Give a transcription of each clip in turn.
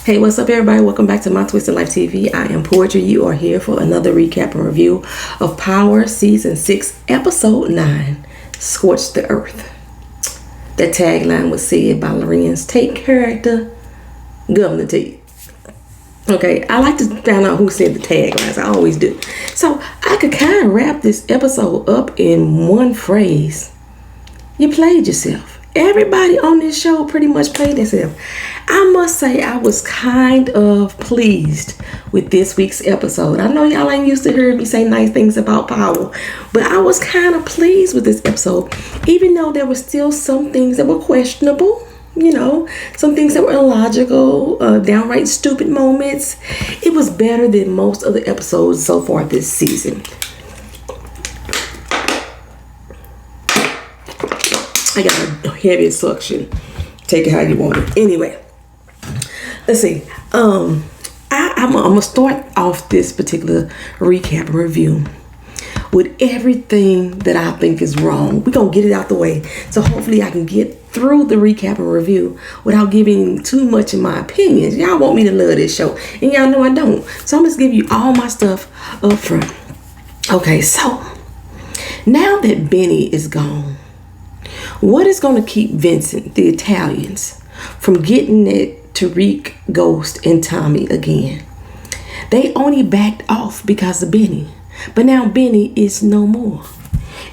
Hey, what's up, everybody? Welcome back to My Twisted Lyf TV. I am Poetry. You are here for another recap and review of Power Season 6, Episode 9, Scorch the Earth. That tagline was said by Loren's Tate character, Governor Tate. Okay, I like to find out who said the taglines. I always do. So I could kind of wrap this episode up in one phrase. You played yourself. Everybody on this show pretty much played themselves. I must say I was kind of pleased with this week's episode. I know y'all ain't used to hearing me say nice things about Power, but I was kind of pleased with this episode, even though there were still some things that were questionable. You know, some things that were illogical, downright stupid moments. It was better than most of the episodes so far this season. I got a heavy suction. Take it how you want it. Anyway, let's see. I'm gonna start off this particular recap and review with everything that I think is wrong. We're gonna get it out the way, so hopefully I can get through the recap and review without giving too much of my opinions. Y'all want me to love this show, and y'all know I don't. So I'm just give you all my stuff up front. Okay, so now that Benny is gone, what is going to keep Vincent, the Italians, from getting that Tariq, Ghost, and Tommy again? They only backed off because of Benny. But now Benny is no more.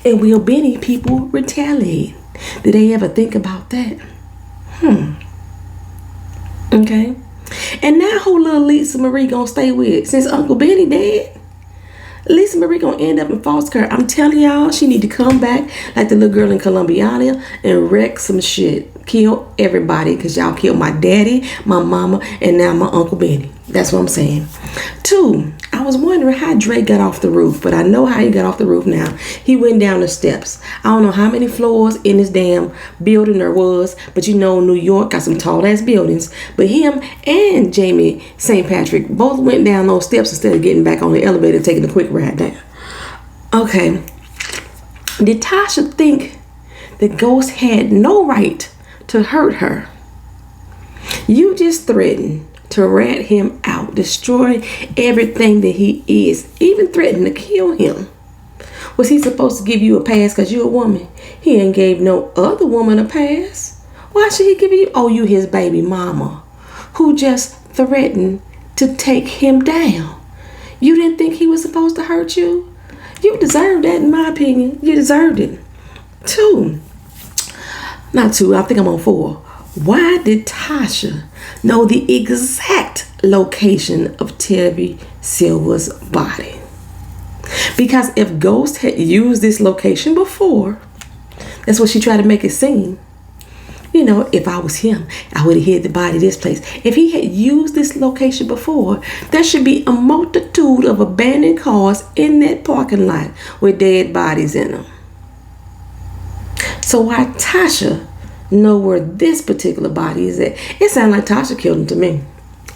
And will Benny people retaliate? Did they ever think about that? Okay. And now who little Lisa Marie gonna stay with? Since Uncle Benny dead? Lisa Marie gonna end up in foster care. I'm telling y'all, she need to come back like the little girl in Columbiana and wreck some shit. Kill everybody, because y'all killed my daddy, my mama, and now my Uncle Benny. That's what I'm saying. 2, I was wondering how Drake got off the roof, but I know how he got off the roof now. He went down the steps. I don't know how many floors in this damn building there was, but you know New York got some tall ass buildings. But him and Jamie St. Patrick both went down those steps instead of getting back on the elevator and taking a quick ride down. Okay. Did Tasha think that Ghost had no right to hurt her? You just threatened to rat him out, destroy everything that he is, even threatened to kill him. Was he supposed to give you a pass because you're a woman? He ain't gave no other woman a pass. Why should he give you? Oh, you his baby mama, who just threatened to take him down. You didn't think he was supposed to hurt you? You deserved that, in my opinion. You deserved it. 2, not 2, I think I'm on 4. Why did Tasha know the exact location of Terry Silver's body? Because if Ghost had used this location before, that's what she tried to make it seem. You know, if I was him, I would have hid the body this place. If he had used this location before, there should be a multitude of abandoned cars in that parking lot with dead bodies in them. So why Tasha know where this particular body is at? It sounds like Tasha killed him to me.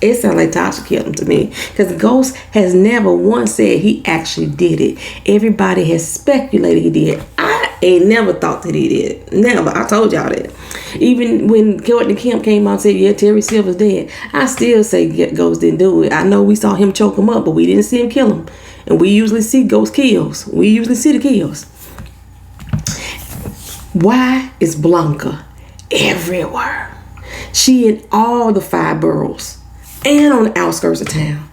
It sounds like Tasha killed him to me, because Ghost has never once said he actually did it. Everybody has speculated he did. I ain't never thought that he did. Never. I told y'all that. Even when Courtney Kemp came out and said, yeah, Terry Silver's dead, I still say Ghost didn't do it. I know we saw him choke him up, but we didn't see him kill him. And we usually see Ghost kills. We usually see the kills. Why is Blanca everywhere? She in all the 5 boroughs and on the outskirts of town.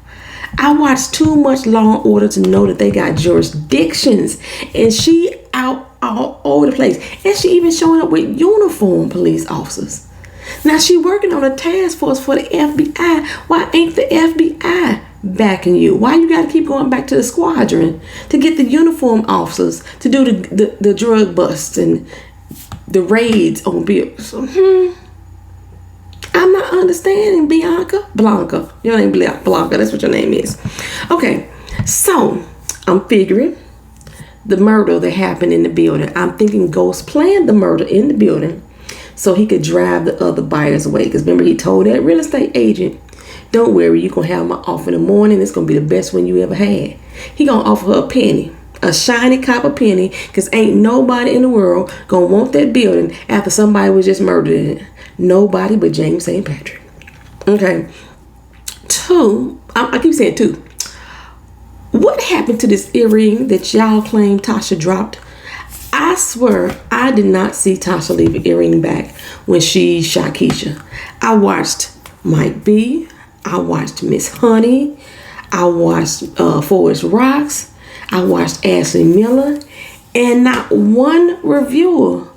I watched too much Law and Order to know that they got jurisdictions, and she out all over the place. And she even showing up with uniformed police officers. Now she working on a task force for the FBI. Why ain't the FBI backing you? Why you got to keep going back to the squadron to get the uniformed officers to do the drug busts and the raids on bills? I'm not understanding, Blanca. Your name Blanca. That's what your name is. Okay, so I'm figuring the murder that happened in the building. I'm thinking Ghost planned the murder in the building so he could drive the other buyers away. Because remember, he told that real estate agent, don't worry, you're going to have my offer in the morning. It's going to be the best one you ever had. He going to offer her a penny. A shiny copper penny, because ain't nobody in the world gonna want that building after somebody was just murdered in it. Nobody but James St. Patrick. Okay. Two, I keep saying two. What happened to this earring that y'all claim Tasha dropped? I swear I did not see Tasha leave an earring back when she shot Keisha. I watched Mike B. I watched Miss Honey. I watched Forest Rocks. I watched Ashley Miller. And not one reviewer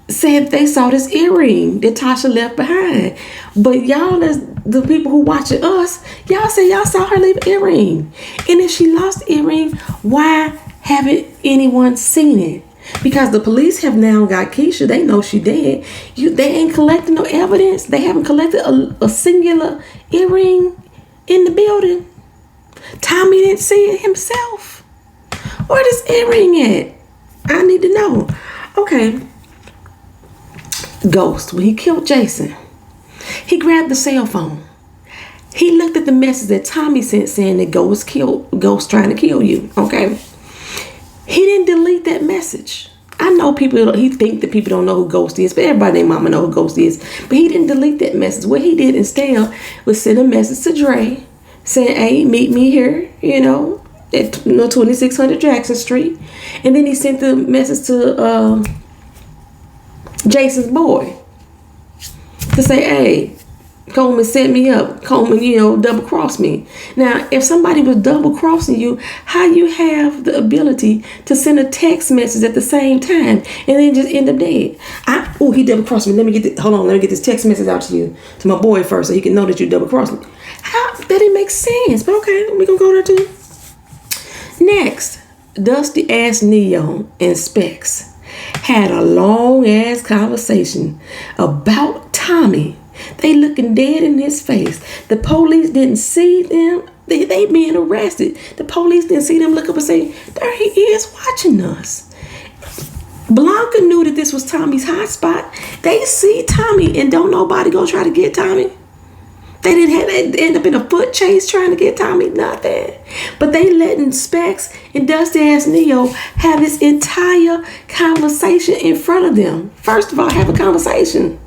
said they saw this earring that Tasha left behind. But y'all, as the people who watching us, y'all say y'all saw her leave an earring. And if she lost the earring, why haven't anyone seen it? Because the police have now got Keisha. They know she dead. They ain't collecting no evidence. They haven't collected a singular earring in the building. Tommy didn't see it himself. Where this earring at? I need to know. Okay. Ghost, when he killed Jason, he grabbed the cell phone. He looked at the message that Tommy sent saying that Ghost trying to kill you. Okay. He didn't delete that message. I know he think that people don't know who Ghost is, but everybody and mama know who Ghost is. But he didn't delete that message. What he did instead was send a message to Dre saying, hey, meet me here, at 2600 Jackson Street. And then he sent the message to Jason's boy to say, hey, Coleman set me up. Coleman, double cross me. Now, if somebody was double crossing you, how you have the ability to send a text message at the same time and then just end up dead? He double crossed me. Let me get this text message out to you, to my boy first, so he can know that you double crossed me. How that didn't make sense, but okay, we're gonna go there too. Next, Dusty ass Neo and Specs had a long ass conversation about Tommy. They looking dead in his face. The police didn't see them. They being arrested. The police didn't see them look up and say, there he is watching us. Blanca knew that this was Tommy's hot spot. They see Tommy and don't nobody go try to get Tommy. They end up in a foot chase trying to get Tommy, nothing. But they letting Specs and Dusty ass Neo have this entire conversation in front of them. First of all, have a conversation.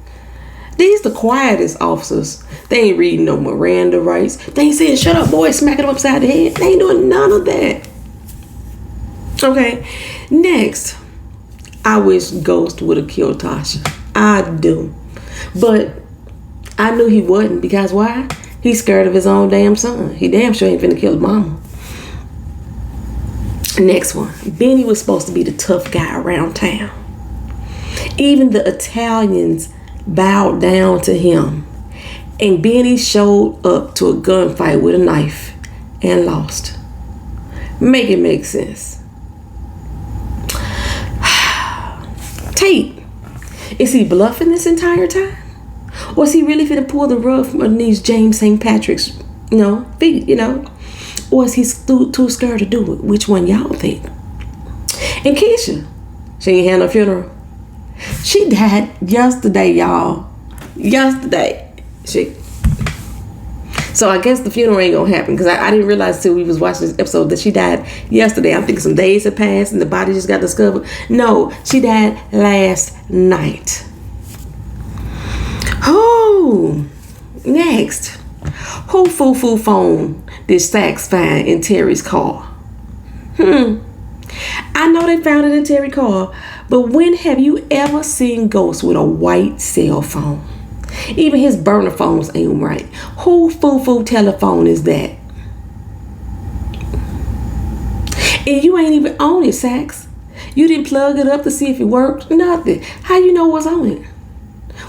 These the quietest officers. They ain't reading no Miranda rights. They ain't saying, shut up, boy, smacking them upside the head. They ain't doing none of that. Okay, next. I wish Ghost would have killed Tasha. I do. But I knew he wouldn't, because why? He's scared of his own damn son. He damn sure ain't finna kill his mama. Next one. Benny was supposed to be the tough guy around town. Even the Italians bowed down to him. And Benny showed up to a gunfight with a knife and lost. Make it make sense. Tate, is he bluffing this entire time? Or is he really finna pull the rug from underneath James St. Patrick's, feet, Or is he too scared to do it? Which one y'all think? And Keisha, she ain't had no funeral. She died yesterday, y'all. Yesterday. So I guess the funeral ain't gonna happen, because I didn't realize till we was watching this episode that she died yesterday. I'm thinking some days had passed and the body just got discovered. No, she died last night. Oh, next. Who phoned this sax find in Terry's car? I know they found it in Terry's car, but when have you ever seen Ghost with a white cell phone? Even his burner phones ain't right. Who telephone is that? And you ain't even on it, Sax. You didn't plug it up to see if it worked. Nothing. How you know what's on it?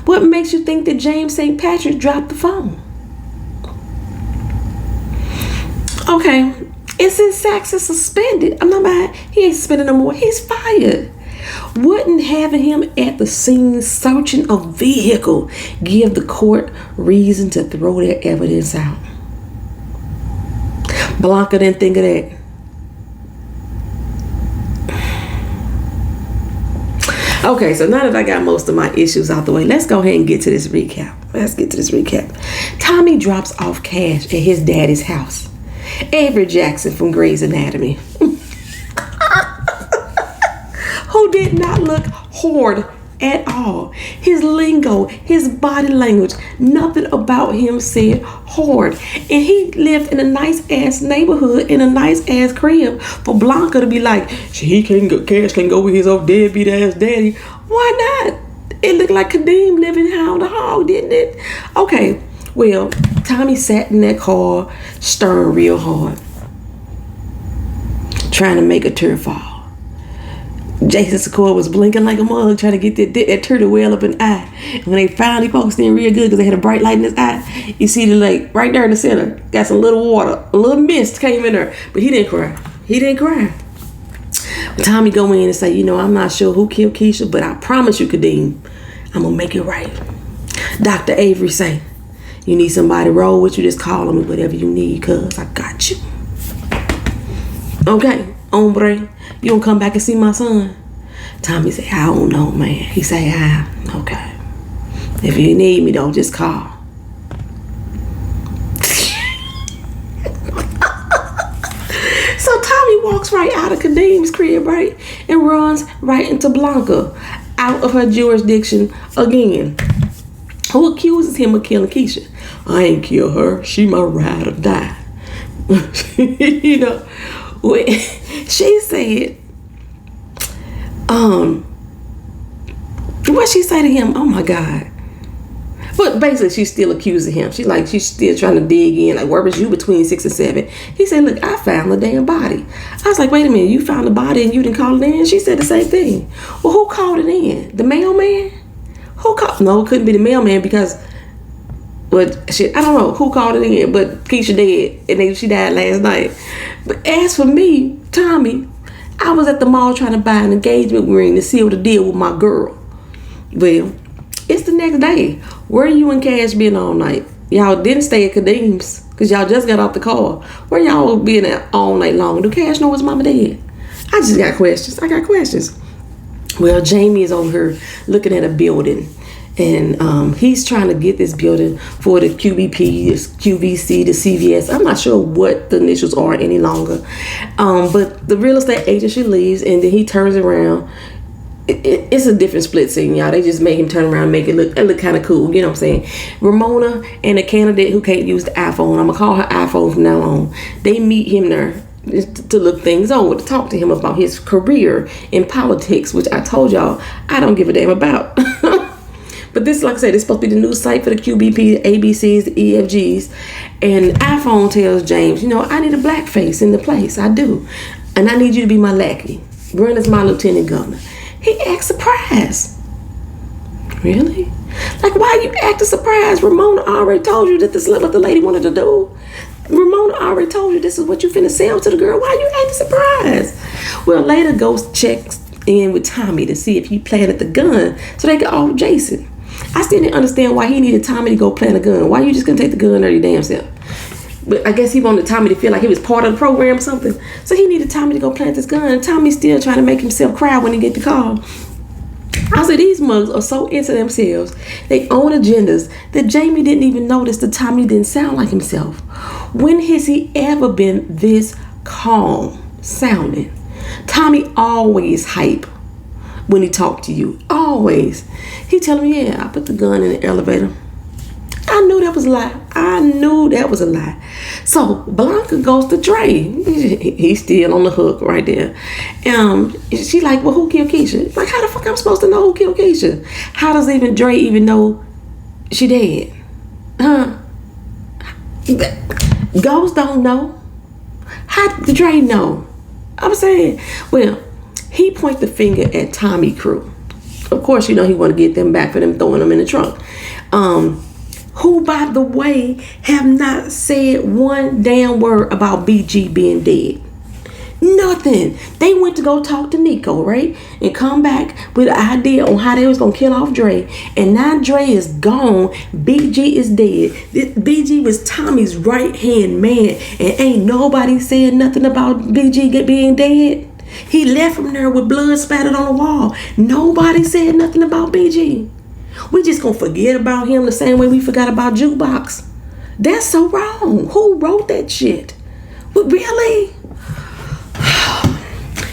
What makes you think that James St. Patrick dropped the phone? Okay, and since Sax is suspended, I'm not mad. He ain't suspended no more. He's fired. Wouldn't having him at the scene searching a vehicle give the court reason to throw their evidence out? Blanca didn't think of that. Okay, so now that I got most of my issues out the way, let's go ahead and get to this recap. Tommy drops off cash at his daddy's house. Avery Jackson from Grey's Anatomy, who did not look hoard at all. His lingo, his body language, nothing about him said hard. And he lived in a nice ass neighborhood in a nice ass crib for Blanca to be like, Cash can't go with his old deadbeat ass daddy. Why not? It looked like Kadeem living hound to hog, didn't it? Okay, well, Tommy sat in that car, stirring real hard, trying to make a tear fall. Jason Secor was blinking like a mug, trying to get that tear to well up in the eye. And when they finally focused in real good, because they had a bright light in his eye, you see the lake right there in the center. Got some little water, a little mist came in there, but he didn't cry. He didn't cry. Tommy go in and say, you know, I'm not sure who killed Keisha, but I promise you, Kadeem, I'm gonna make it right. Dr. Avery say, you need somebody to roll with you, just call on me, whatever you need, cuz I got you. Okay, hombre, you gonna come back and see my son? Tommy say, I don't know, man. He say, okay. If you need me though, just call. So Tommy walks right out of Kadeem's crib, right? And runs right into Blanca, out of her jurisdiction again. Who accuses him of killing Keisha? I ain't kill her. She my ride or die. You know, she said, what she say to him? Oh my God. But basically, she's still accusing him. She's still trying to dig in. Like, where was you between 6 and 7? He said, look, I found the damn body. I was like, wait a minute, you found the body and you didn't call it in? She said the same thing. Well, who called it in? The mailman? Who called? No, it couldn't be the mailman because, I don't know who called it in, but Keisha dead, and she died last night. But as for me, Tommy, I was at the mall trying to buy an engagement ring to seal the deal with my girl. Well, it's the next day. Where you and Cash been all night? Y'all didn't stay at Kadeem's because y'all just got off the car. Where y'all been at all night long? Do Cash know his mama dead? I just got questions. I got questions. Well, Jamie is over here looking at a building, and he's trying to get this building for the QBP, the QVC, the CVS. I'm not sure what the initials are any longer. But the real estate agency leaves, and then he turns around. It's a different split scene, y'all. They just made him turn around and make it look kind of cool. You know what I'm saying? Ramona and a candidate who can't use the iPhone, I'm going to call her iPhone from now on. They meet him there to look things over, to talk to him about his career in politics, which I told y'all I don't give a damn about. But this, like I said, it's supposed to be the new site for the QBP, the ABCs, the EFGs. And iPhone tells James, you know, I need a black face in the place. I do. And I need you to be my lackey. Run as my lieutenant governor. He acts surprised. Really? Like, why you acting surprised? Ramona already told you that this is what the lady wanted to do. Ramona already told you this is what you finna sell to the girl. Why you acting surprised? Well, later Ghost checks in with Tommy to see if he planted the gun so they could off Jason. I still didn't understand why he needed Tommy to go plant a gun. Why you just couldn't take the gun out of your damn self? But I guess he wanted Tommy to feel like he was part of the program or something. So he needed Tommy to go plant this gun. And Tommy's still trying to make himself cry when he get the call. I said, these mugs are so into themselves, they own agendas, that Jamie didn't even notice that Tommy didn't sound like himself. When has he ever been this calm sounding? Tommy always hype when he talked to you. Always. He tell me, yeah, I put the gun in the elevator. I knew that was a lie. I knew that was a lie. So Blanca goes to Dre. He's still on the hook right there. She like, well, who killed Keisha? Like, how the fuck I'm supposed to know who killed Keisha? How does even Dre even know she dead? Huh? Ghosts don't know. How did Dre know? I'm saying, well, he points the finger at Tommy crew. Of course, you know he want to get them back for them throwing them in the trunk. Who, by the way, have not said one damn word about BG being dead. Nothing. They went to go talk to Nico, right? And come back with an idea on how they was going to kill off Dre. And now Dre is gone. BG is dead. BG was Tommy's right-hand man. And ain't nobody said nothing about BG being dead. He left from there with blood spattered on the wall. Nobody said nothing about BG. We just gonna forget about him the same way we forgot about Jukebox. That's so wrong. Who wrote that shit? But really?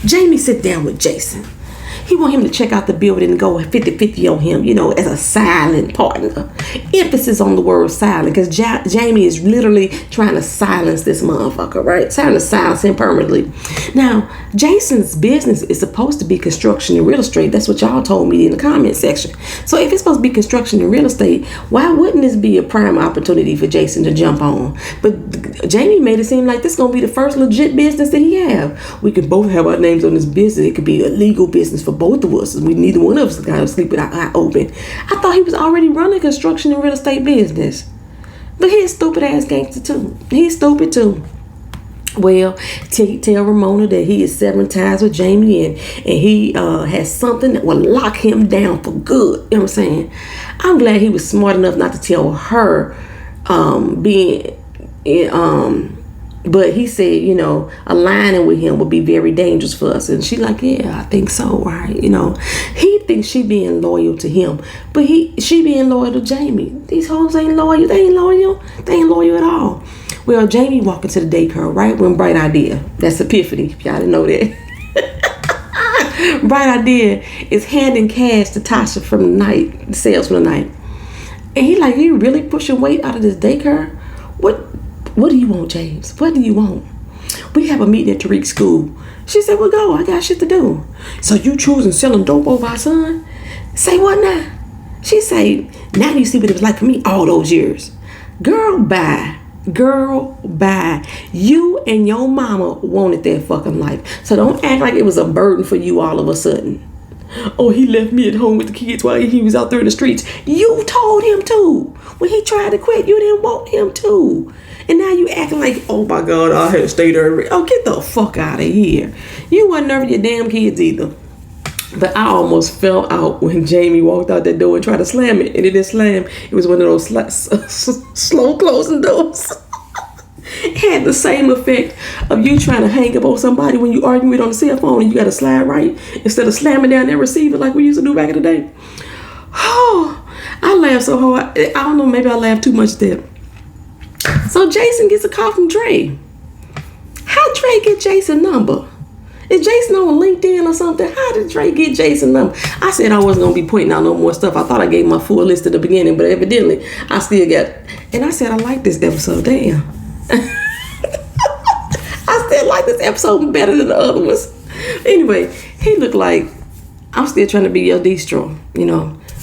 Jamie sit down with Jason. He want him to check out the building and go 50-50 on him, as a silent partner. Emphasis on the word silent, because Jamie is literally trying to silence this motherfucker, right? Trying to silence him permanently. Now, Jason's business is supposed to be construction and real estate. That's what y'all told me in the comment section. So if it's supposed to be construction and real estate, why wouldn't this be a prime opportunity for Jason to jump on? But Jamie made it seem like this is going to be the first legit business that he have. We could both have our names on this business. It could be a legal business for both of us. We neither one of us got to sleep with our eye open. I thought he was already running construction and real estate business. But he's stupid ass gangster too. He's stupid too. Well, tell Ramona that he is severing ties with Jamie and he has something that will lock him down for good. You know what I'm saying? I'm glad he was smart enough not to tell her but he said, aligning with him would be very dangerous for us. And she like, yeah, I think so, right? He thinks she being loyal to him, but she being loyal to Jamie. These hoes ain't loyal. They ain't loyal. They ain't loyal at all. Well, Jamie walking to the daycare right when Bright Idea. That's Epiphany, if y'all didn't know that. Bright Idea is handing cash to Tasha from the night, the sales from the night. And he like, you really pushing weight out of this daycare? What do you want, James? What do you want? We have a meeting at Tariq's school. She said, well, go. I got shit to do. So you choosing selling dope over our son? Say what now? She say, now you see what it was like for me all those years. Girl, bye. Girl, bye. You and your mama wanted that fucking life. So don't act like it was a burden for you all of a sudden. Oh, he left me at home with the kids while he was out there in the streets. You told him to. When he tried to quit, you didn't want him to. And now you acting like, oh my God, I had to stay there. Oh, get the fuck out of here. You wasn't there for your damn kids either. But I almost fell out when Jamie walked out that door and tried to slam it. And it didn't slam. It was one of those slow closing doors. It had the same effect of you trying to hang up on somebody when you arguing with on the cell phone and you got to slide right instead of slamming down that receiver like we used to do back in the day. Oh, I laughed so hard. I don't know, maybe I laughed too much there. So Jason gets a call from Dre. How Dre get Jason's number? Is Jason on LinkedIn or something? How did Dre get Jason's number? I said I wasn't going to be pointing out no more stuff. I thought I gave my full list at the beginning, but evidently I still got. And I said I like this episode. Damn. I still like this episode better than the other ones. Anyway, he looked like I'm still trying to be your distro,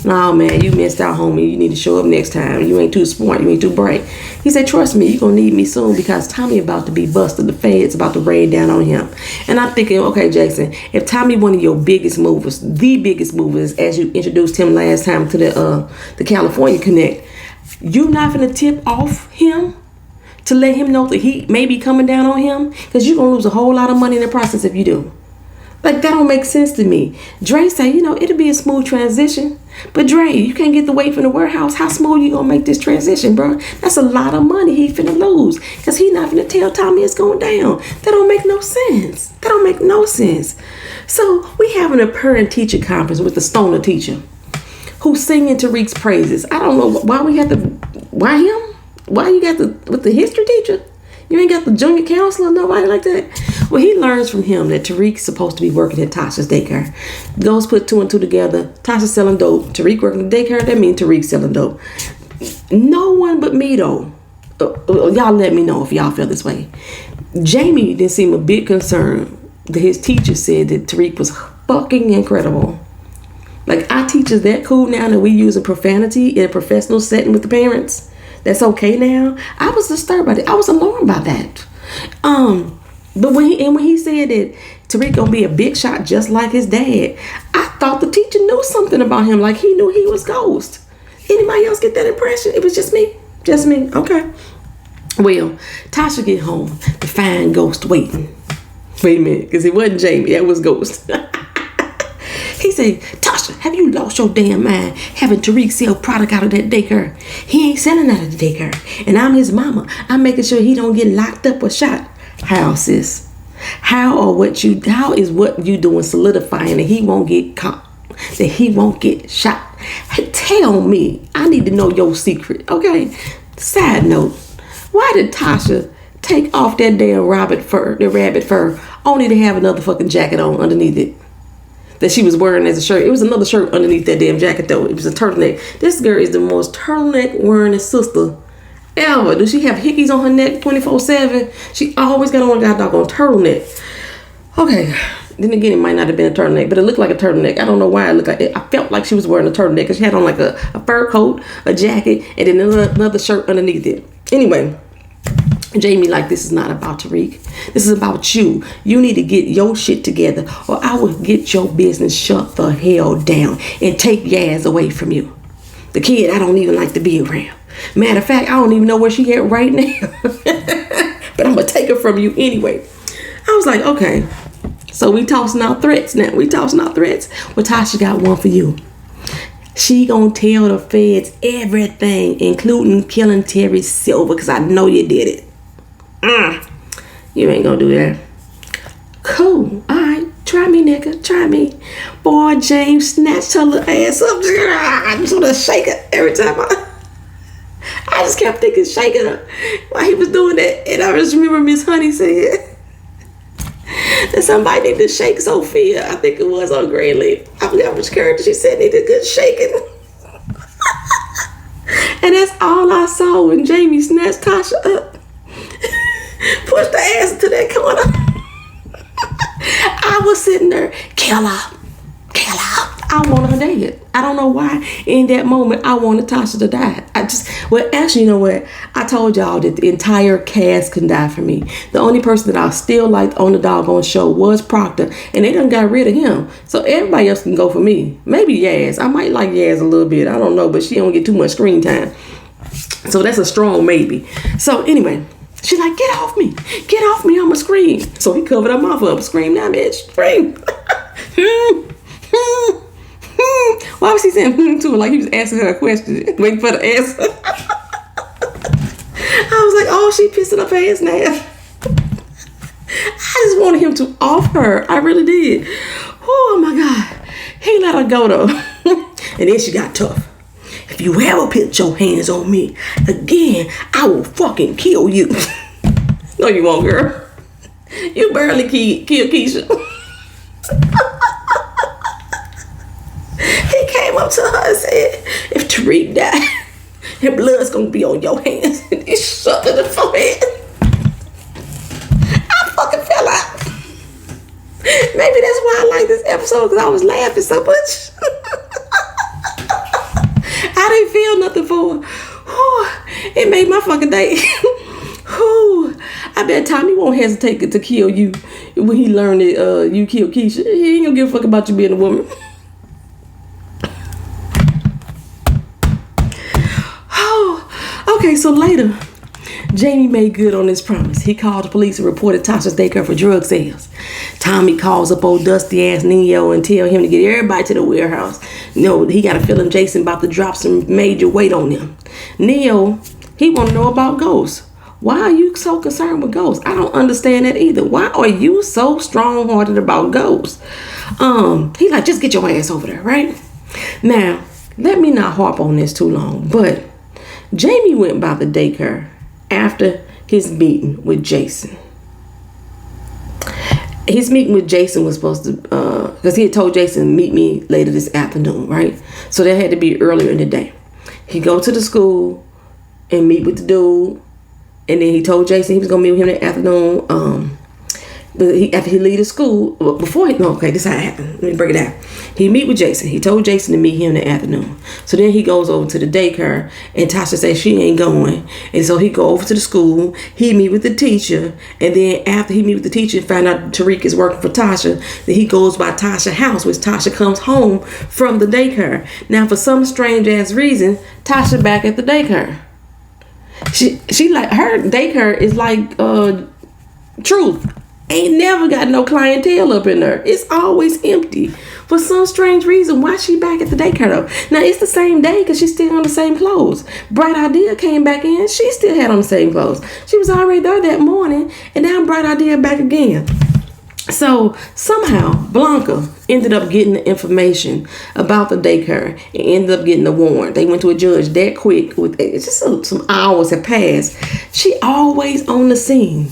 Nah, man, you missed out, homie. You need to show up next time. You ain't too smart. You ain't too bright. He said, trust me, you're going to need me soon because Tommy about to be busted. The Fed's about to rain down on him. And I'm thinking, okay, Jason, if Tommy one of your biggest movers, the biggest movers, as you introduced him last time to the California Connect, you not going to tip off him to let him know that he may be coming down on him? Because you're going to lose a whole lot of money in the process if you do. Like, that don't make sense to me. Dre say, it'll be a smooth transition. But Dre, you can't get the weight from the warehouse. How smooth you gonna make this transition, bro? That's a lot of money he finna lose. Because he not finna tell Tommy it's going down. That don't make no sense. That don't make no sense. So, we having a parent-teacher conference with the stoner teacher who's singing Tariq's praises. I don't know why we have to... Why him? Why you got with the history teacher? You ain't got the junior counselor, nobody like that? Well, he learns from him that Tariq's supposed to be working at Tasha's daycare. Those put two and two together. Tasha selling dope. Tariq working at daycare. That means Tariq selling dope. No one but me, though. Y'all let me know if y'all feel this way. Jamie didn't seem a bit concerned that his teacher said that Tariq was fucking incredible. Like, our teachers that cool now that we using profanity in a professional setting with the parents. That's okay now. I was disturbed by that. I was alarmed by that. But when he said that Tariq gonna be a big shot just like his dad, I thought the teacher knew something about him, like he knew he was Ghost. Anybody else get that impression? It was just me. Just me. Okay. Well, Tasha get home to find Ghost waiting. Wait a minute, because it wasn't Jamie. That was Ghost. He said, Tasha, have you lost your damn mind having Tariq sell product out of that daycare? He ain't selling out of the daycare. And I'm his mama. I'm making sure he don't get locked up or shot. How, sis? How is what you doing solidifying that he won't get caught? That he won't get shot? Hey, tell me. I need to know your secret, okay? Side note, why did Tasha take off that damn rabbit fur, only to have another fucking jacket on underneath it? that she was wearing as a shirt. It was another shirt underneath that damn jacket though. It was a turtleneck. This girl is the most turtleneck wearing sister ever. Does she have hickeys on her neck 24/7? She always got on a doggone turtleneck. Okay. Then again, it might not have been a turtleneck, but it looked like a turtleneck. I don't know why it looked like it. I felt like she was wearing a turtleneck because she had on like a fur coat, a jacket, and then another shirt underneath it. Anyway, Jamie, like, this is not about Tariq. This is about you. You need to get your shit together or I will get your business shut the hell down and take Yaz away from you. The kid I don't even like to be around. Matter of fact, I don't even know where she at right now. But I'm going to take her from you anyway. I was like, okay. So we tossing out threats now. Well, Tasha got one for you. She gonna tell the feds everything, including killing Terry Silver, because I know you did it. You ain't gonna do that. Cool. Alright. Try me, nigga. Try me. Boy, James snatched her little ass up. I just wanna shake her every time I just kept thinking shaking her while he was doing that. And I just remember Miss Honey said that somebody needed to shake Sophia. I think it was on Greenleaf. I forgot which character she said needed a good shaking. And that's all I saw when Jamie snatched Tasha up. Pushed the ass into that corner. I was sitting there, kill her. I wanted her dead. I don't know why in that moment I wanted Tasha to die. Actually, you know what? I told y'all that the entire cast can die for me. The only person that I still liked on the doggone show was Proctor, and they done got rid of him. So everybody else can go for me. Maybe Yaz. I might like Yaz a little bit. I don't know, but she don't get too much screen time. So that's a strong maybe. So anyway, she's like, get off me, I'ma scream. So he covered her mouth up, scream now, bitch, scream. Why was he saying to her like he was asking her a question, waiting for the answer? I was like, oh, she pissing her pants now. I just wanted him to off her. I really did. Oh my God. He let her go though. And then she got tough. If you ever put your hands on me again, I will fucking kill you. No, you won't, girl. You barely killed Keisha. He came up to her and said, if Tariq died, his blood's gonna be on your hands. And he shot her in the forehead. I fucking fell out. Maybe that's why I like this episode, because I was laughing so much. I didn't feel nothing for her. It made my fucking day. I bet Tommy won't hesitate to kill you when he learned that you killed Keisha. He ain't gonna give a fuck about you being a woman. Okay, so later, Jamie made good on his promise. He called the police and reported Tasha's daycare for drug sales. Tommy calls up old dusty ass Neo and tell him to get everybody to the warehouse. He got a feeling Jason about to drop some major weight on them. Neo, he want to know about ghosts. Why are you so concerned with ghosts? I don't understand that either. Why are you so strong-hearted about ghosts? He like, just get your ass over there, right? Now, let me not harp on this too long, but Jamie went by the daycare after his meeting with Jason. His meeting with Jason was supposed to, because he had told Jason, meet me later this afternoon, right? So that had to be earlier in the day. He go to the school and meet with the dude, and then he told Jason he was going to meet with him in the afternoon. But after he leave the school, this is how it happened. Let me break it down. He meet with Jason. He told Jason to meet him in the afternoon. So then he goes over to the daycare, and Tasha says she ain't going. And so he go over to the school. He meet with the teacher, and then after he meet with the teacher and find out Tariq is working for Tasha, then he goes by Tasha's house, which Tasha comes home from the daycare. Now, for some strange ass reason, Tasha back at the daycare. She like, her daycare is like Truth. Ain't never got no clientele up in there. It's always empty. For some strange reason, why she back at the daycare though? Now, it's the same day because she's still on the same clothes. Bright Idea came back in. She still had on the same clothes. She was already there that morning, and now Bright Idea back again. So somehow Blanca ended up getting the information about the daycare and ended up getting the warrant. They went to a judge that quick. It's just some hours have passed. She always on the scene.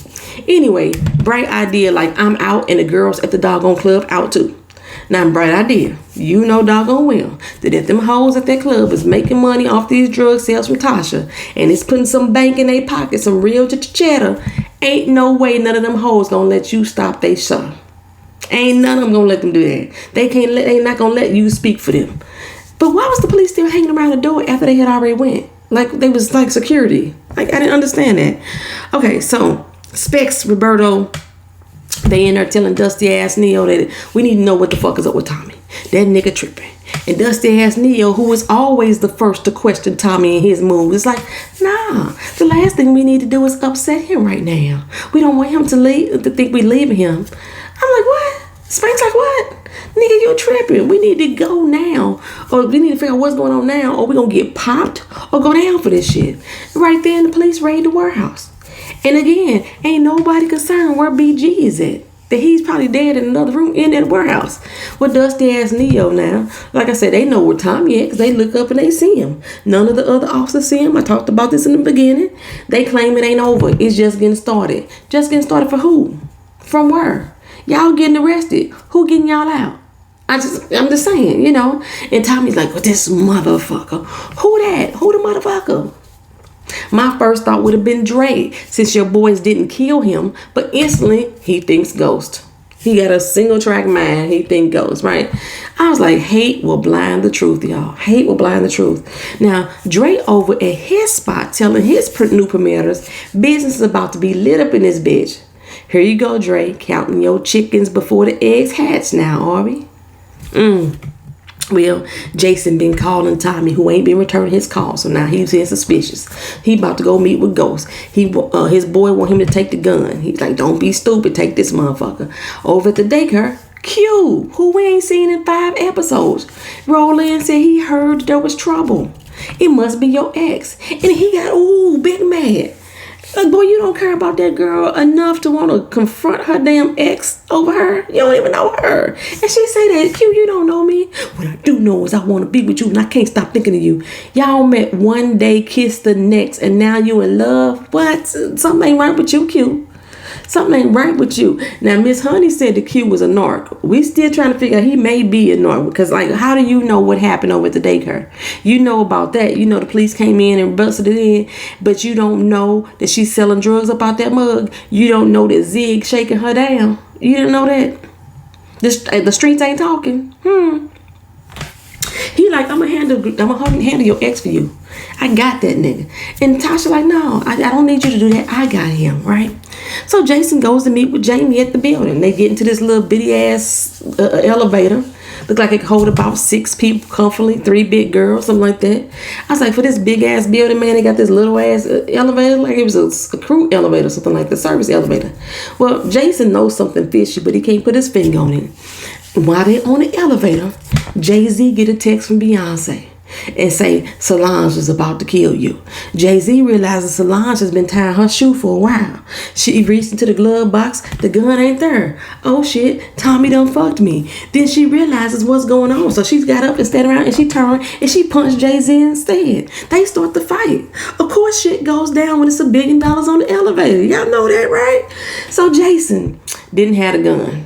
Anyway, Bright Idea like, I'm out, and the girls at the doggone club out too. Now, bright idea. You know doggone well that if them hoes at that club is making money off these drug sales from Tasha and it's putting some bank in their pocket, some real cheddar, ain't no way none of them hoes gonna let you stop they show. Ain't none of them gonna let them do that. They not gonna let you speak for them. But why was the police still hanging around the door after they had already went? Like they was like security. Like I didn't understand that. Okay, so Specs, Roberto, they in there telling dusty ass Neo that we need to know what the fuck is up with Tommy. That nigga tripping. And dusty ass Neo, who is always the first to question Tommy and his moves, is like, nah, the last thing we need to do is upset him right now. We don't want him to leave, to think we leaving him. I'm like, what? Spank's like, what? Nigga, you tripping. We need to go now. Or we need to figure out what's going on now. Or we gonna get popped or go down for this shit. Right there, the police raid the warehouse. And again, ain't nobody concerned where BG is at. That he's probably dead in another room in that warehouse. With dusty ass Neo now. Like I said, they know where Tommy at because they look up and they see him. None of the other officers see him. I talked about this in the beginning. They claim it ain't over. It's just getting started. Just getting started for who? From where? Y'all getting arrested. Who getting y'all out? I'm just saying, you know. And Tommy's like, well, this motherfucker. Who that? Who the motherfucker? My first thought would have been Dre, since your boys didn't kill him, but instantly he thinks Ghost. He got a single track mind. He think Ghost, right? I was like, hate will blind the truth, y'all. Hate will blind the truth. Now, Dre over at his spot telling his new promoters business is about to be lit up in this bitch. Here you go, Dre, counting your chickens before the eggs hatch now, are we? Well, Jason been calling Tommy, who ain't been returning his call, so now he's being suspicious. He about to go meet with Ghost. His boy want him to take the gun. He's like, don't be stupid, take this motherfucker. Over at the daycare, Q, who we ain't seen in 5 episodes, roll in and said he heard there was trouble. It must be your ex. And he got, big mad. Like, boy, you don't care about that girl enough to want to confront her damn ex over her. You don't even know her. And she say that, Q, you don't know me. What I do know is I want to be with you and I can't stop thinking of you. Y'all met one day, kissed the next, and now you in love? What? Something ain't right with you, Q. Something ain't right with you. Now, Miss Honey said the Q was a narc. We still trying to figure out he may be a narc. Because, like, how do you know what happened over at the daycare? You know about that. You know the police came in and busted it in. But you don't know that she's selling drugs up out that mug. You don't know that Zig shaking her down. You didn't know that? The streets ain't talking. He like, I'm gonna handle your ex for you. I got that nigga. And Tasha like, no, I don't need you to do that. I got him, right? So Jason goes to meet with Jamie at the building. They get into this little bitty ass elevator. Look like it could hold about 6 people comfortably, 3 big girls, something like that. I was like, for this big ass building, man, they got this little ass elevator, like it was a crew elevator, something like the service elevator. Well, Jason knows something fishy, but he can't put his finger on it. While they on the elevator, Jay-Z get a text from Beyonce and say Solange is about to kill you. Jay-Z realizes Solange has been tying her shoe for a while. She reached into the glove box. The gun ain't there. Oh shit, Tommy done fucked me. Then she realizes what's going on. So she got up and stand around and she turned and she punched Jay-Z instead. They start the fight. Of course shit goes down when it's $1 billion on the elevator. Y'all know that, right? So Jason didn't have a gun.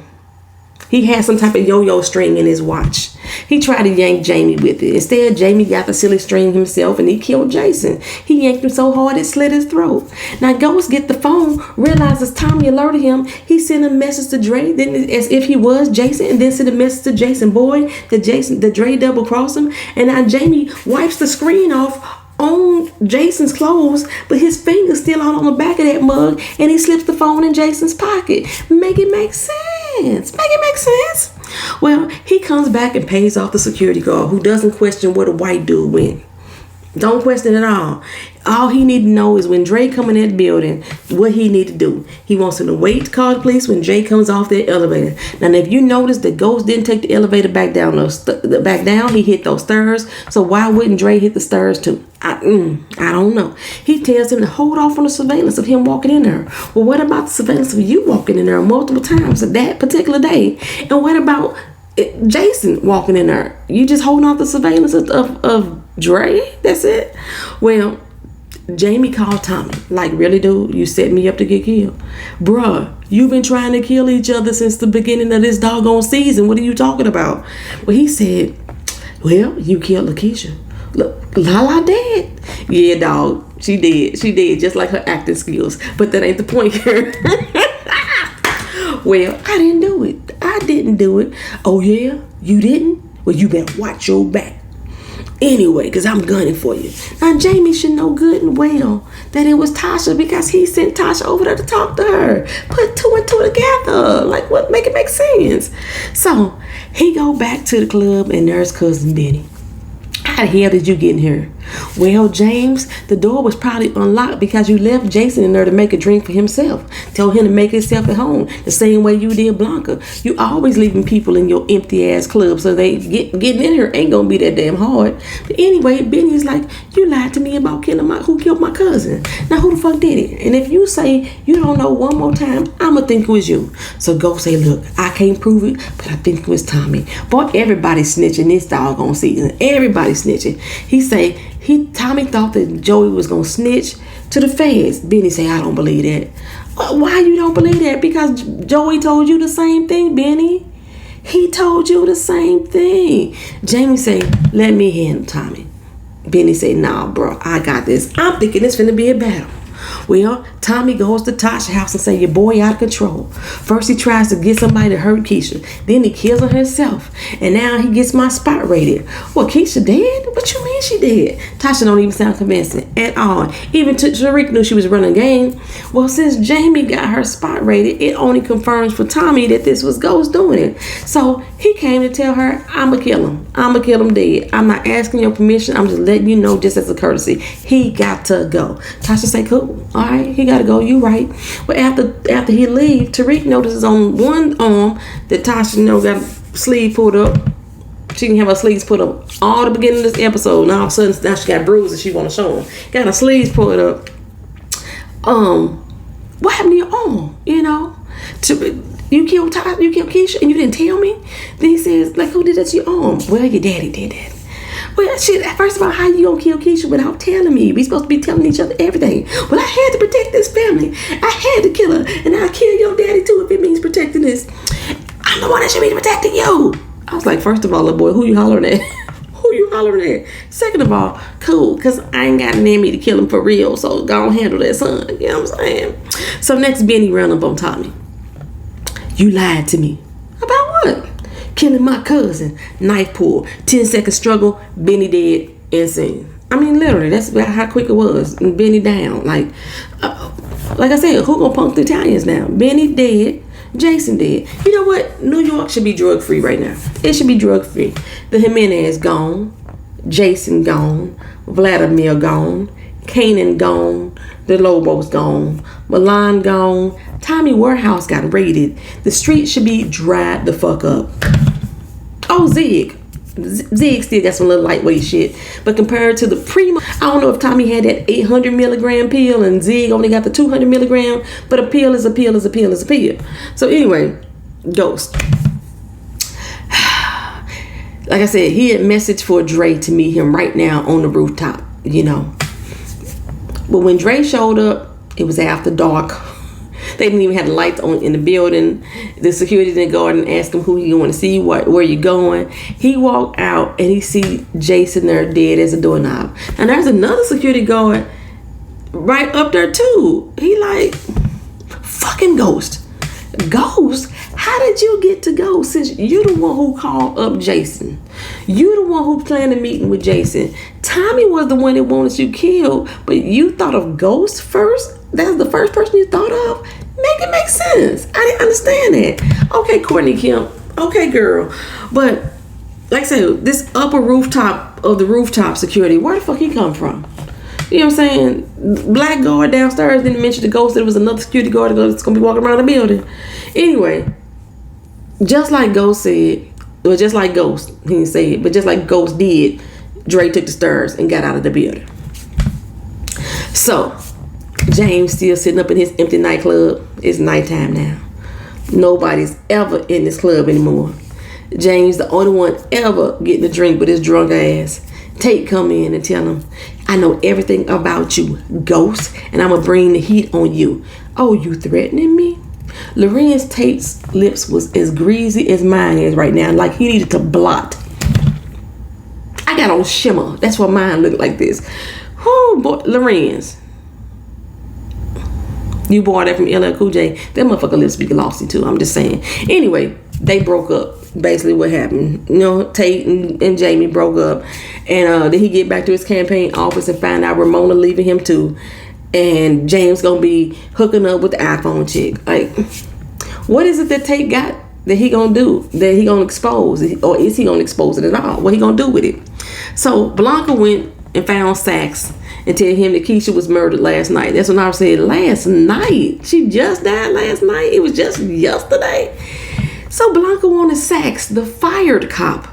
He had some type of yo-yo string in his watch. He tried to yank Jamie with it. Instead, Jamie got the silly string himself and he killed Jason. He yanked him so hard it slit his throat. Now Ghost get the phone, realizes Tommy alerted him. He sent a message to Dre, then as if he was Jason, and then sent a message to Jason boy that Dre double crossed him. And now Jamie wipes the screen off on Jason's clothes, but his finger's still out on the back of that mug, and he slips the phone in Jason's pocket. Make it make sense. Make it make sense. Well, he comes back and pays off the security guard, who doesn't question where the white dude went. Don't question at all. All he need to know is when Dre come in that building, what he need to do. He wants him to wait to call the police when Dre comes off that elevator. Now, if you notice that Ghost didn't take the elevator back down, he hit those stairs. So why wouldn't Dre hit the stairs too? I don't know. He tells him to hold off on the surveillance of him walking in there. Well, what about the surveillance of you walking in there multiple times that particular day? And what about Jason walking in there? You just holding off the surveillance of Dre? That's it? Well, Jamie called Tommy. Like, really, dude? You set me up to get killed? Bruh, you've been trying to kill each other since the beginning of this doggone season. What are you talking about? Well, he said, well, you killed Lakeisha. Look, Lala did. Yeah, dog. She did. She did. Just like her acting skills. But that ain't the point here. Well, I didn't do it. I didn't do it. Oh, yeah? You didn't? Well, you better watch your back. Anyway, because I'm gunning for you. Now, Jamie should know good and well that it was Tasha because he sent Tasha over there to talk to her. Put two and two together. Like, what? Make it make sense. So, he go back to the club and there's cousin Benny. How the hell did you get in here? Well, James, the door was probably unlocked because you left Jason in there to make a drink for himself. Told him to make himself at home the same way you did Blanca. You always leaving people in your empty ass club, so they getting in here ain't gonna be that damn hard. But anyway, Benny's like, you lied to me about who killed my cousin. Now who the fuck did it? And if you say you don't know one more time, I'ma think it was you. So go say, look, I can't prove it, but I think it was Tommy. Boy, everybody's snitching this doggone season. Everybody's snitching. Tommy thought that Joey was gonna snitch to the feds. Benny say, I don't believe that. Why you don't believe that? Because Joey told you the same thing, Benny. He told you the same thing. Jamie say, let me handle Tommy. Benny say, nah, bro, I got this. I'm thinking it's finna be a battle. Well, Tommy goes to Tasha's house and say, your boy out of control. First he tries to get somebody to hurt Keisha. Then he kills her himself. And now he gets my spot rated. Well, Keisha dead? What you mean she dead? Tasha don't even sound convincing at all. Even Tariq knew she was running game. Well, since Jamie got her spot rated, it only confirms for Tommy that this was Ghost doing it. So he came to tell her, I'ma kill him. I'ma kill him dead. I'm not asking your permission. I'm just letting you know just as a courtesy. He got to go. Tasha say, cool. All right, he gotta go. You right. But after he leave, Tariq notices on one arm that Tasha got a sleeve pulled up. She can have her sleeves put up all the beginning of this episode. Now all of a sudden now she got bruises she want to show him. Got her sleeves pulled up. What happened to your arm? You know, you killed Keisha and you didn't tell me. Then he says, like, who did that to your arm? Well, your daddy did that. Well, shit, first of all, how you gonna kill Keisha without telling me? We supposed to be telling each other everything. Well, I had to protect this family. I had to kill her. And I'll kill your daddy too if it means protecting this. I'm the one that should be protecting you. I was like, first of all, little boy, who you hollering at? Who you hollering at? Second of all, cool, because I ain't got an enemy to kill him for real, so go on handle that, son. You know what I'm saying? So next, Benny ran up on Tommy. You lied to me. About what? Killing my cousin. Knife pull. 10-second struggle. Benny dead. Insane. I mean, literally, that's about how quick it was. And Benny down. Like I said, who gonna punk the Italians now? Benny dead. Jason dead. You know what? New York should be drug free right now. It should be drug free. The Jimenez gone. Jason gone. Vladimir gone. Kanan gone. The Lobos gone. Milan gone. Tommy Warehouse got raided. The street should be dried the fuck up. Oh, Zig still got some little lightweight shit. But compared to the Primo, I don't know if Tommy had that 800 milligram pill and Zig only got the 200 milligram. But a pill is a pill is a pill is a pill. So anyway, Ghost. Like I said, he had messaged for Dre to meet him right now on the rooftop, you know. But when Dre showed up, it was after dark. They didn't even have the lights on in the building. The security didn't go and ask him who he want to see, where you going. He walked out and he see Jason there dead as a doorknob. And there's another security guard right up there too. He like, fucking Ghost. Ghost? How did you get to go since you the one who called up Jason? You the one who planned a meeting with Jason. Tommy was the one that wanted you killed, but you thought of Ghost first? That's the first person you thought of? Make it make sense. I didn't understand that. Okay, Courtney Kemp. Okay, girl. But like I said, this upper rooftop of the rooftop security, where the fuck he come from? You know what I'm saying? Black guard downstairs didn't mention the Ghost. There was another security guard that's going to be walking around the building. Anyway, just like Ghost said, or just like Ghost, he didn't say it, but just like Ghost did, Dre took the stairs and got out of the building. So, James still sitting up in his empty nightclub. It's nighttime now. Nobody's ever in this club anymore. James the only one ever getting a drink with his drunk ass. Tate come in and tell him, I know everything about you, ghost, and I'm gonna bring the heat on you. Oh, you threatening me? Lorenz Tate's lips was as greasy as mine is right now, like he needed to blot. I got on shimmer. That's why mine looked like this. Oh boy, Lorenz. You bought that from LL Cool J. That motherfucker lips be glossy too. I'm just saying. Anyway, they broke up. Basically what happened. You know, Tate and Jamie broke up. And then he get back to his campaign office and find out Ramona leaving him too. And James gonna be hooking up with the iPhone chick. Like, what is it that Tate got that he gonna do? That he gonna expose? Or is he gonna expose it at all? What he gonna do with it? So Blanca went and found Saxe and tell him that Keisha was murdered last night. That's when I said last night. She just died last night. It was just yesterday. So Blanca wanted Saxe, the fired cop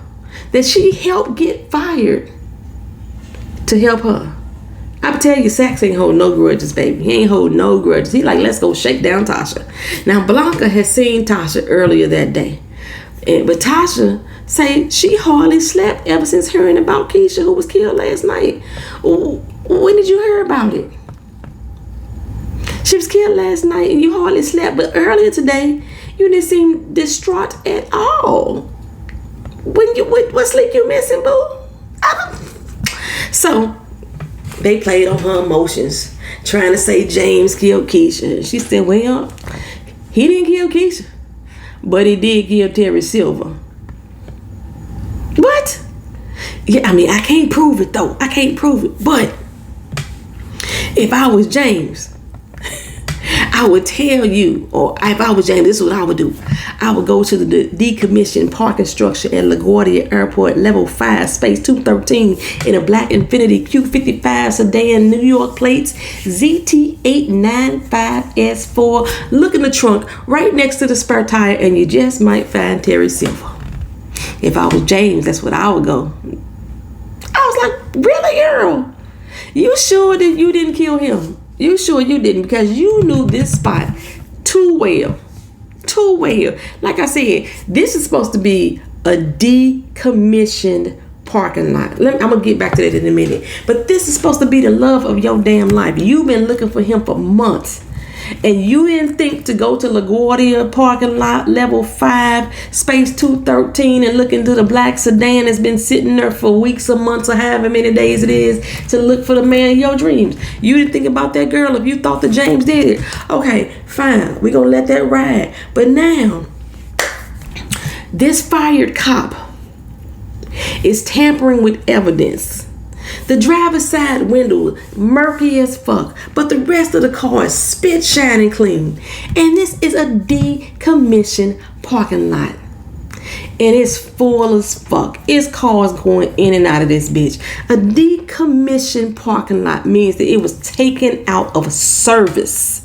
that she helped get fired, to help her. I tell you, Saxe ain't hold no grudges, baby. He ain't hold no grudges. He like, let's go shake down Tasha. Now Blanca had seen Tasha earlier that day, but Tasha say she hardly slept ever since hearing about Keisha, who was killed last night. When did you hear about it? She was killed last night and you hardly slept, but earlier today you didn't seem distraught at all. What sleep you missing, boo? So they played on her emotions, trying to say James killed Keisha. She said, well, he didn't kill Keisha, but he did kill Terry Silver. What? Yeah, I mean, I can't prove it though. I can't prove it. But if I was James, I would tell you, or if I was James, this is what I would do. I would go to the decommissioned parking structure at LaGuardia Airport, level 5, space 213, in a black Infiniti Q55 sedan, New York plates, ZT895S4. Look in the trunk, right next to the spare tire, and you just might find Terry Silver. If I was James, that's what I would go. I was like, really, girl? You sure that you didn't kill him? You sure you didn't? Because you knew this spot too well. Too well. Like I said, this is supposed to be a decommissioned parking lot. I'm going to get back to that in a minute. But this is supposed to be the love of your damn life. You've been looking for him for months. And you didn't think to go to LaGuardia parking lot, level 5, space 213, and look into the black sedan that's been sitting there for weeks or months or however many days it is to look for the man of your dreams. You didn't think about that girl if you thought that James did it. Okay, fine. We're going to let that ride. But now, this fired cop is tampering with evidence. The driver's side window murky as fuck, but the rest of the car is spit shining clean. And this is a decommissioned parking lot. And it's full as fuck. It's cars going in and out of this bitch. A decommissioned parking lot means that it was taken out of service.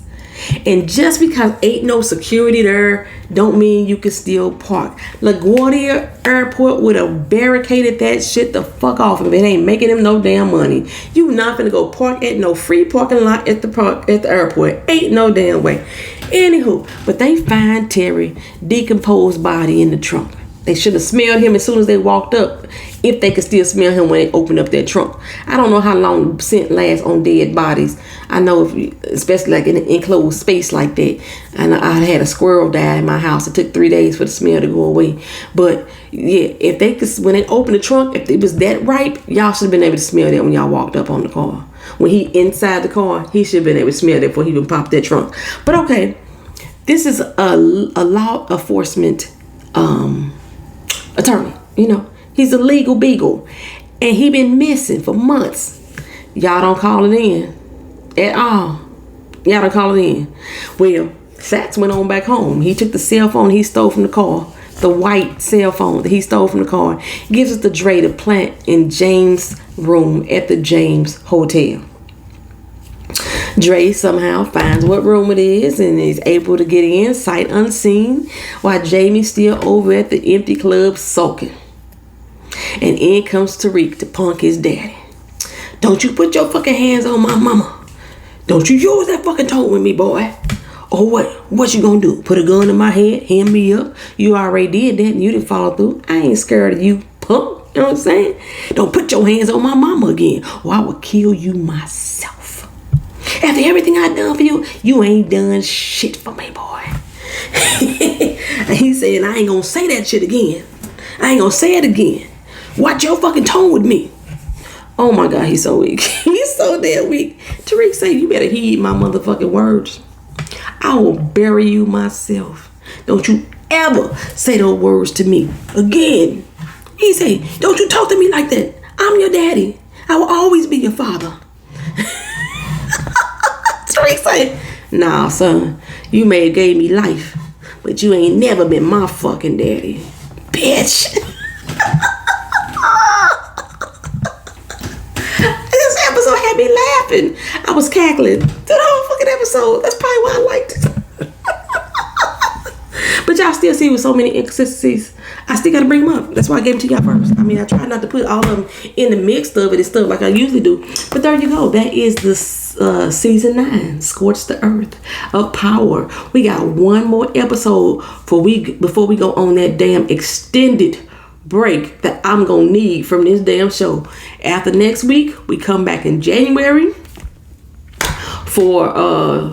And just because ain't no security there don't mean you can still park. LaGuardia Airport would have barricaded that shit the fuck off if it ain't making them no damn money. You not gonna go park at no free parking lot at the airport. Ain't no damn way. Anywho, but they find Terry decomposed body in the trunk. They should have smelled him as soon as they walked up, if they could still smell him when they opened up their trunk. I don't know how long the scent lasts on dead bodies. I know, especially like in an enclosed space like that. And I had a squirrel die in my house. It took 3 days for the smell to go away. But yeah, if they could, when they opened the trunk, if it was that ripe, y'all should have been able to smell that when y'all walked up on the car. When he inside the car, he should have been able to smell that before he even popped that trunk. But okay, this is a law enforcement attorney, you know. He's a legal beagle, and he been missing for months. Y'all don't call it in at all. Y'all don't call it in. Well, Saxe went on back home. He took the cell phone he stole from the car, the white cell phone that he stole from the car. He gives it to Dre to plant in James' room at the James Hotel. Dre somehow finds what room it is and is able to get in sight unseen while Jamie's still over at the empty club sulking. And in comes Tariq to punk his daddy. Don't you put your fucking hands on my mama. Don't you use that fucking tone with me, boy. Or what? What you gonna do? Put a gun in my head, hand me up? You already did that and you didn't follow through. I ain't scared of you, punk. You know what I'm saying? Don't put your hands on my mama again, or I will kill you myself. After everything I done for you, you ain't done shit for me, boy. And he said, I ain't gonna say that shit again. I ain't gonna say it again. Watch your fucking tone with me. Oh my God, he's so weak. He's so damn weak. Tariq said, you better heed my motherfucking words. I will bury you myself. Don't you ever say those words to me again. He said, don't you talk to me like that. I'm your daddy. I will always be your father. Tariq said, nah, son, you may have gave me life, but you ain't never been my fucking daddy. Bitch. This episode had me laughing. I was cackling through the whole fucking episode. That's probably why I liked it. But y'all still see with so many inconsistencies, I still gotta bring them up. That's why I gave them to y'all first. I mean, I try not to put all of them in the mix of it and stuff like I usually do. But there you go. That is the season 9, Scorch the Earth of Power. We got one more episode before we go on that damn extended break that I'm gonna need from this damn show. After next week, we come back in January for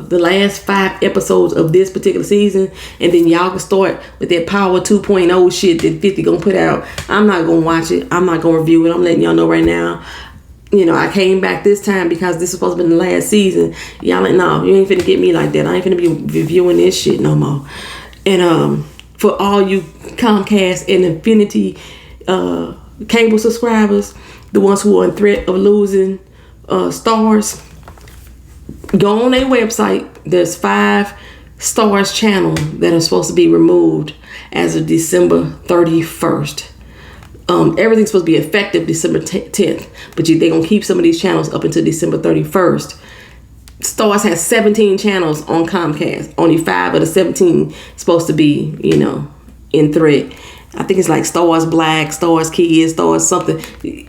the last 5 episodes of this particular season, and then y'all can start with that Power 2.0 shit that 50 gonna put out. I'm not gonna watch it. I'm not gonna review it. I'm letting y'all know right now. You know, I came back this time because this is supposed to be the last season. Y'all like, no, you ain't finna get me like that. I ain't finna be reviewing this shit no more. And for all you Comcast and Infinity cable subscribers, the ones who are in threat of losing stars, go on their website. There's 5 stars channel that are supposed to be removed as of December 31st. Everything's supposed to be effective December 10th, but they're gonna keep some of these channels up until December 31st. Stars has 17 channels on Comcast. Only 5 of the 17 supposed to be, you know, in threat. I think it's like Stars Black, Stars Kids, Stars something.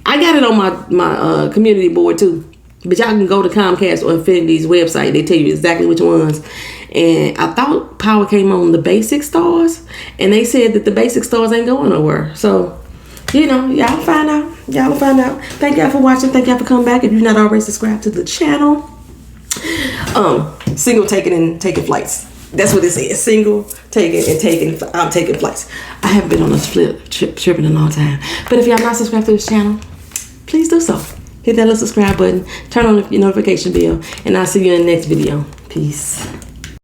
I got it on my community board too. But y'all can go to Comcast or Infinity's website. They tell you exactly which ones. And I thought Power came on the basic stars, and they said that the basic stars ain't going nowhere. So, you know, y'all find out. Y'all will find out. Thank y'all for watching. Thank y'all for coming back. If you're not already subscribed to the channel, single taking and taking flights. That's what it says. Single taking and taking flights. I haven't been on a trip in a long time. But if y'all not subscribed to this channel, please do so. Hit that little subscribe button. Turn on your notification bell, and I'll see you in the next video. Peace.